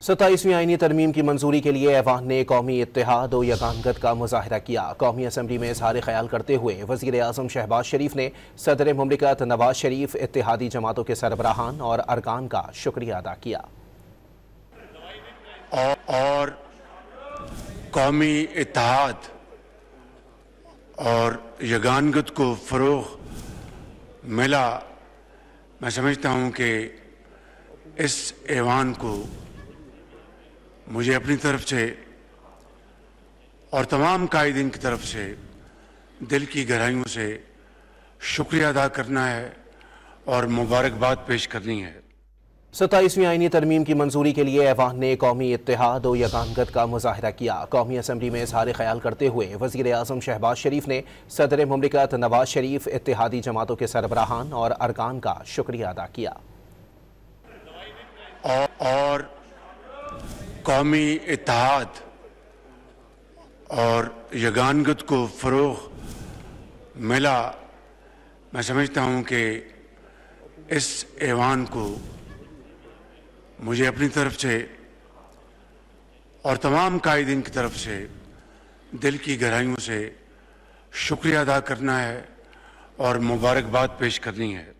27वीं आईनी तरमीम की मंजूरी के लिए ऐवान ने कौमी इत्तेहाद और यगानगत का मुजाहरा किया। कौमी असम्बली में इज़हार ख्याल करते हुए वज़ीर आज़म शहबाज शरीफ ने सदर मुमलिकत नवाज शरीफ, इत्तेहादी जमातों के सरबराहान और अरकान का शुक्रिया अदा किया और कौमी इत्तेहाद और यगानगत को फ़रोग़ मिला। मैं समझता हूँ कि इस ऐवान को मुझे अपनी तरफ से और तमाम कायदीन की तरफ से दिल की गहराइयों से शुक्रिया अदा करना है और मुबारकबाद पेश करनी है। 27वीं आईनी तरमीम की मंजूरी के लिए ऐवान ने कौमी इत्तेहाद और यगानगत का मुजाहरा किया। कौमी असम्बली में इज़हार ख्याल करते हुए वज़ीर आज़म शहबाज शरीफ ने सदर मुमलिकत नवाज शरीफ, इत्तेहादी जमातों के सरबराहान और अरकान का शुक्रिया अदा किया और कौमी इत्तेहाद और यगानगत को फ़रोग़ मिला। मैं समझता हूँ कि इस ऐवान को मुझे अपनी तरफ से और तमाम कायदीन की तरफ से दिल की गहराइयों से शुक्रिया अदा करना है और मुबारकबाद पेश करनी है।